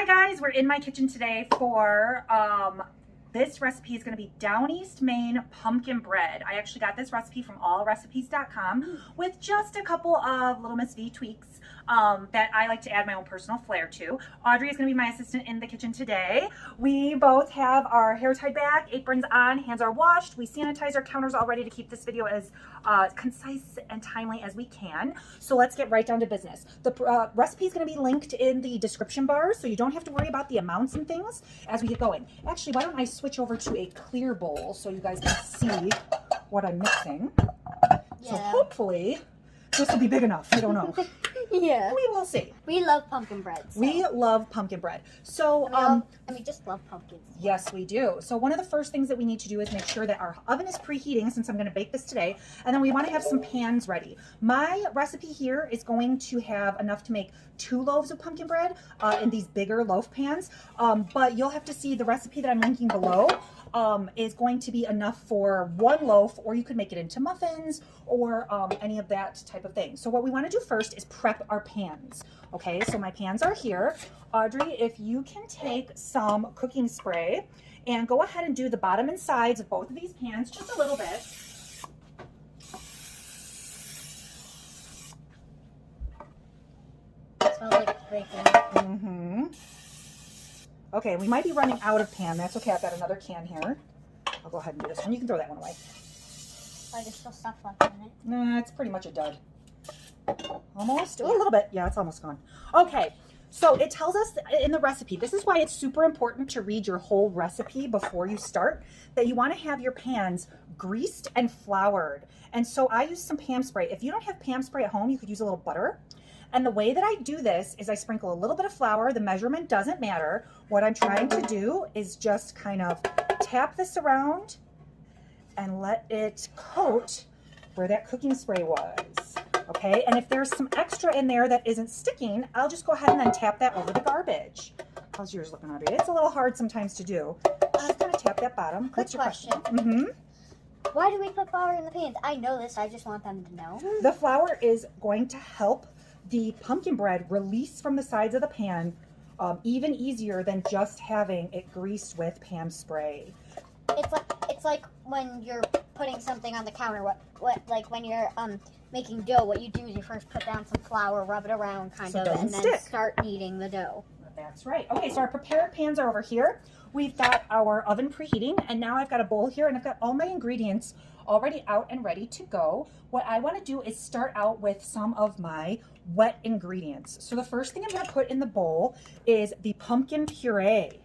Hi guys, we're in my kitchen today for this recipe is going to be Downeast, Maine pumpkin bread. I actually got this recipe from allrecipes.com with just a couple of Little Miss V tweaks that I like to add my own personal flair to. Audrey is going to be my assistant in the kitchen today. We both have our hair tied back, aprons on, hands are washed. We sanitize our counters all ready to keep this video as concise and timely as we can. So let's get right down to business. The recipe is going to be linked in the description bar, so you don't have to worry about the amounts and things as we get going. Actually, why don't I switch over to a clear bowl so you guys can see what I'm mixing. Yeah. So hopefully this will be big enough. I don't know. Yeah. We will see. We love pumpkin bread. So. We love pumpkin bread. So, and we just love pumpkins. Yes, we do. So one of the first things that we need to do is make sure that our oven is preheating since I'm going to bake this today. And then we want to have some pans ready. My recipe here is going to have enough to make 2 loaves of pumpkin bread in these bigger loaf pans. But you'll have to see the recipe that I'm linking below is going to be enough for 1 loaf, or you could make it into muffins or any of that type of thing. So what we want to do first is prep our pans. Okay, so my pans are here. Audrey, if you can take some cooking spray and go ahead and do the bottom and sides of both of these pans just a little bit. It smells like bacon. Mm-hmm. Okay, we might be running out of pan. That's okay. I've got another can here. I'll go ahead and do this one. You can throw that one away. There's still stuff left in it. Nah, it's pretty much a dud. Almost? A little bit. Yeah, it's almost gone. Okay, so it tells us in the recipe, this is why it's super important to read your whole recipe before you start, that you want to have your pans greased and floured. And so I use some Pam spray. If you don't have Pam spray at home, you could use a little butter. And the way that I do this is I sprinkle a little bit of flour. The measurement doesn't matter. What I'm trying to do is just kind of tap this around and let it coat where that cooking spray was. Okay, and if there's some extra in there that isn't sticking, I'll just go ahead and then tap that over the garbage. How's yours looking, Audrey? It's a little hard sometimes to do. Just kind of tap that bottom. Quick question. Mm-hmm. Why do we put flour in the pans? I know this. I just want them to know. The flour is going to help the pumpkin bread release from the sides of the pan even easier than just having it greased with Pam spray. It's like when you're putting something on the counter. Like when you're making dough, what you do is you first put down some flour, rub it around kind of, and then start kneading the dough. That's right. Okay, so our prepared pans are over here. We've got our oven preheating, and now I've got a bowl here, and I've got all my ingredients already out and ready to go. What I want to do is start out with some of my wet ingredients. So the first thing I'm going to put in the bowl is the pumpkin puree.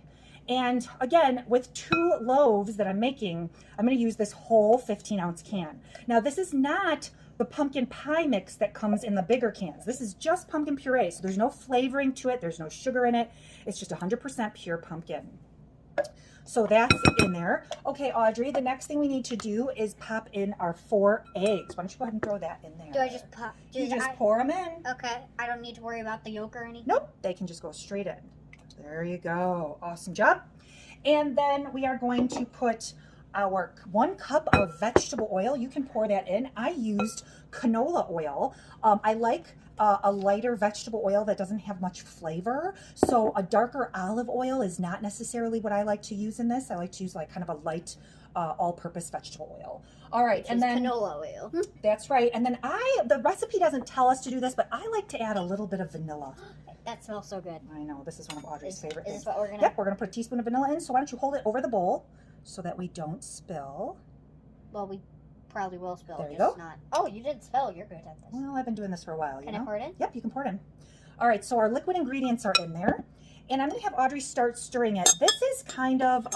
And again, with 2 loaves that I'm making, I'm going to use this whole 15-ounce can. Now, this is not the pumpkin pie mix that comes in the bigger cans. This is just pumpkin puree, so there's no flavoring to it. There's no sugar in it. It's just 100% pure pumpkin. So that's in there. Okay, Audrey, the next thing we need to do is pop in our 4 eggs. Why don't you go ahead and throw that in there? Do I just pop? You just pour them in. Okay, I don't need to worry about the yolk or anything? Nope, they can just go straight in. There you go. Awesome job. And then we are going to put our 1 cup of vegetable oil. You can pour that in. I used canola oil. I like a lighter vegetable oil that doesn't have much flavor. So a darker olive oil is not necessarily what I like to use in this. I like to use like kind of a light all-purpose vegetable oil. All right, and then canola oil. That's right. And then the recipe doesn't tell us to do this, but I like to add a little bit of vanilla. That smells so good. I know, this is one of Audrey's favorite things. Is this what we're gonna? Yep, we're gonna put a teaspoon of vanilla in. So why don't you hold it over the bowl so that we don't spill. Well, we probably will spill. There you go. Not. Oh, you didn't spill. You're good at this. Well, I've been doing this for a while. Can I pour it in? Yep, you can pour it in. All right, so our liquid ingredients are in there. And I'm gonna have Audrey start stirring it. This is kind of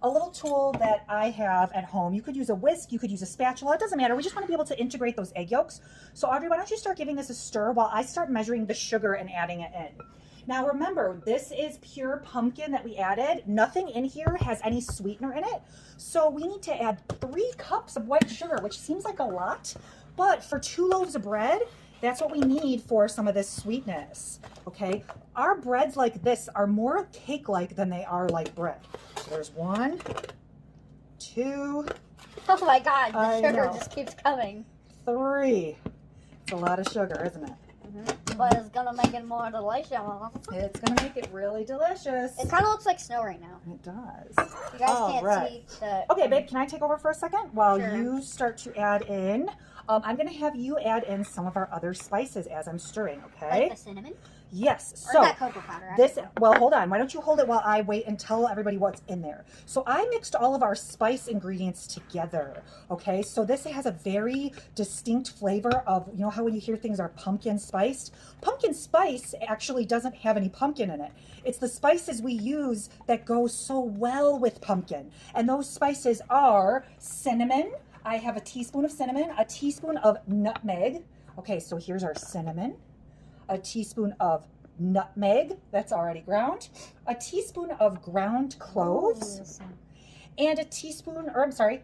a little tool that I have at home. You could use a whisk, you could use a spatula, it doesn't matter. We just want to be able to integrate those egg yolks. So Audrey, why don't you start giving this a stir while I start measuring the sugar and adding it in. Now remember, this is pure pumpkin that we added. Nothing in here has any sweetener in it. So we need to add 3 cups of white sugar, which seems like a lot, but for 2 loaves of bread, that's what we need for some of this sweetness, okay? Our breads like this are more cake-like than they are like bread. So there's 1, 2. Oh my God, the sugar just keeps coming. 3. It's a lot of sugar, isn't it? Mm-hmm. but it's gonna make it more delicious. It's gonna make it really delicious. It kind of looks like snow right now. It does. You guys can't see the... Okay, babe, can I take over for a second while Sure. you start to add in? I'm gonna have you add in some of our other spices as I'm stirring, okay? Like the cinnamon? Yes. Or So that cocoa powder. well, hold on. Why don't you hold it while I wait and tell everybody what's in there? So I mixed all of our spice ingredients together. Okay. So this has a very distinct flavor of, you know how when you hear things are pumpkin spiced? Pumpkin spice actually doesn't have any pumpkin in it. It's the spices we use that go so well with pumpkin. And those spices are cinnamon. I have a teaspoon of cinnamon, a teaspoon of nutmeg. Okay. So here's our cinnamon. A teaspoon of nutmeg, that's already ground, a teaspoon of ground cloves, and a teaspoon, or I'm sorry,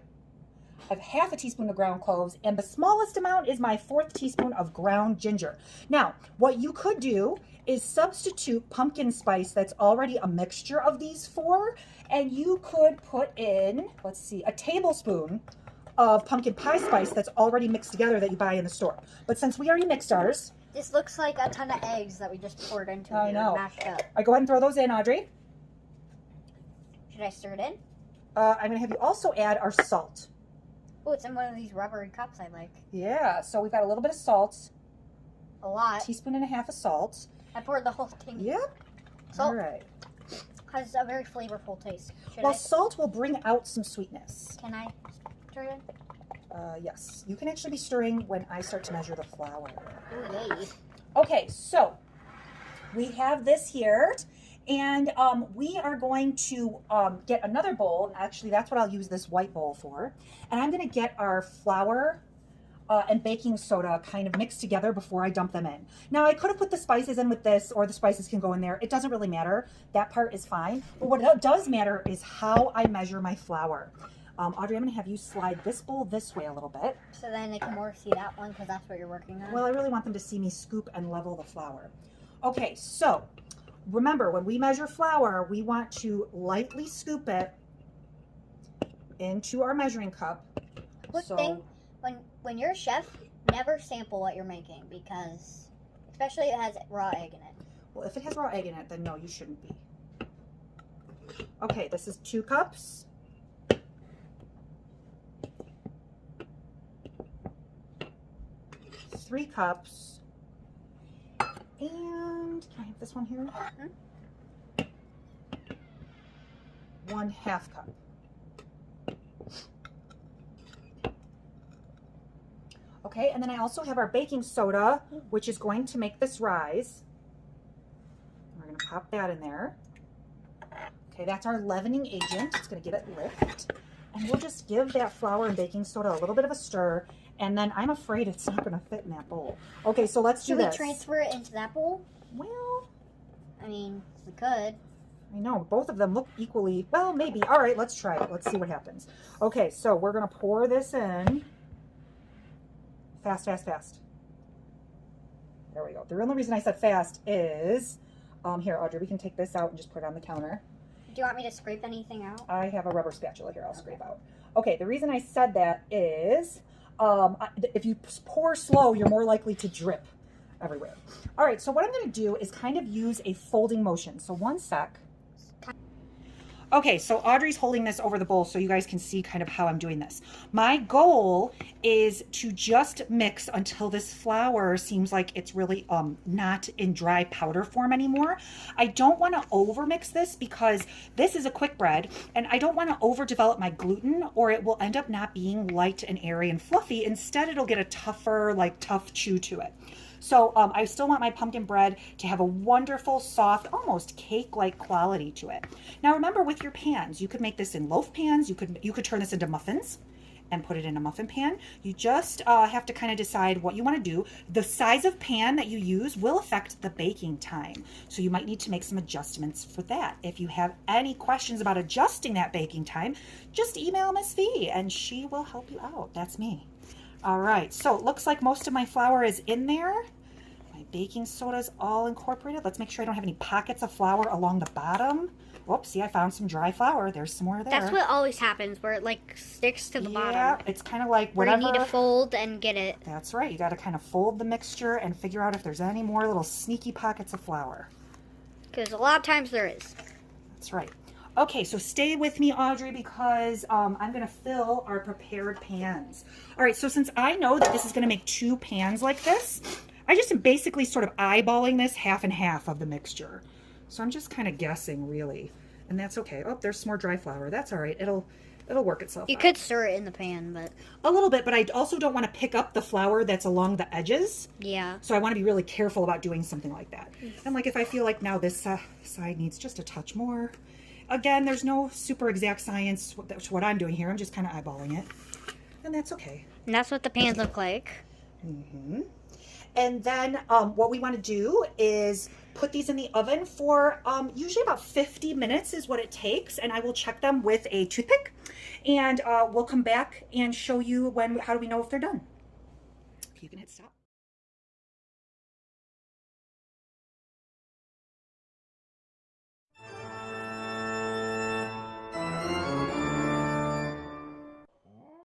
I have half a teaspoon of ground cloves, and the smallest amount is my 4th teaspoon of ground ginger. Now, what you could do is substitute pumpkin spice that's already a mixture of these 4, and you could put in, let's see, a tablespoon of pumpkin pie spice that's already mixed together that you buy in the store. But since we already mixed ours, this looks like a ton of eggs that we just poured into I know. mashed up. All right, go ahead and throw those in, Audrey. Should I stir it in? I'm going to have you also add our salt. Oh, it's in one of these rubbery cups I like. Yeah, so we've got a little bit of salt. A lot. A teaspoon and a half of salt. I poured the whole thing. Yep. Salt All right. has a very flavorful taste. Well, salt will bring out some sweetness. Can I stir it in? Yes. You can actually be stirring when I start to measure the flour. Ooh, yay. Okay, so we have this here, and we are going to get another bowl. Actually, that's what I'll use this white bowl for. And I'm going to get our flour and baking soda kind of mixed together before I dump them in. Now, I could have put the spices in with this, or the spices can go in there. It doesn't really matter. That part is fine. But what does matter is how I measure my flour. Audrey, I'm going to have you slide this bowl this way a little bit. So then they can more see that one because that's what you're working on. Well, I really want them to see me scoop and level the flour. Okay, so remember, when we measure flour, we want to lightly scoop it into our measuring cup. Quick thing, when you're a chef, never sample what you're making because, especially if it has raw egg in it. Well, if it has raw egg in it, then no, you shouldn't be. Okay, this is 2 cups. 3 cups, and can I have this one here? 1/2 cup. Okay, and then I also have our baking soda, which is going to make this rise. We're going to pop that in there. Okay, that's our leavening agent. It's going to give it lift. And we'll just give that flour and baking soda a little bit of a stir. And then I'm afraid it's not going to fit in that bowl. Okay, so let's do this. Should we transfer it into that bowl? Well, I mean, we could. I know, both of them look equally, well, maybe. All right, let's try it. Let's see what happens. Okay, so we're going to pour this in. Fast, fast, fast. There we go. The only reason I said fast is, here, Audrey, we can take this out and just put it on the counter. Do you want me to scrape anything out? I have a rubber spatula here I'll scrape out. Okay, the reason I said that is, if you pour slow, you're more likely to drip everywhere. All right, so what I'm going to do is kind of use a folding motion. So one sec. Okay, so Audrey's holding this over the bowl so you guys can see kind of how I'm doing this. My goal is to just mix until this flour seems like it's really not in dry powder form anymore. I don't want to over mix this because this is a quick bread and I don't want to overdevelop my gluten or it will end up not being light and airy and fluffy. Instead, it'll get a tougher, like tough chew to it. So I still want my pumpkin bread to have a wonderful, soft, almost cake-like quality to it. Now remember, with your pans, you could make this in loaf pans. You could turn this into muffins and put it in a muffin pan. You just have to kind of decide what you want to do. The size of pan that you use will affect the baking time. So you might need to make some adjustments for that. If you have any questions about adjusting that baking time, just email Miss V and she will help you out. That's me. All right, so it looks like most of my flour is in there. My baking soda is all incorporated. Let's make sure I don't have any pockets of flour along the bottom. Whoops, see, I found some dry flour. There's some more there. That's what always happens, where it like sticks to the bottom. Yeah, it's kind of like whatever. Where you need to fold and get it. That's right. You got to kind of fold the mixture and figure out if there's any more little sneaky pockets of flour. Because a lot of times there is. That's right. Okay, so stay with me, Audrey, because I'm going to fill our prepared pans. All right, so since I know that this is going to make 2 pans like this, I just am basically sort of eyeballing this half and half of the mixture. So I'm just kind of guessing, really, and that's okay. Oh, there's some more dry flour. That's all right. It'll work itself out. You could stir it in the pan, but... A little bit, but I also don't want to pick up the flour that's along the edges. Yeah. So I want to be really careful about doing something like that. And like if I feel like now this side needs just a touch more. Again, there's no super exact science to what I'm doing here. I'm just kind of eyeballing it. And that's okay. And that's what the pans look like. Mm-hmm. And then what we want to do is put these in the oven for usually about 50 minutes is what it takes. And I will check them with a toothpick. And we'll come back and show you how do we know if they're done. You can hit stop.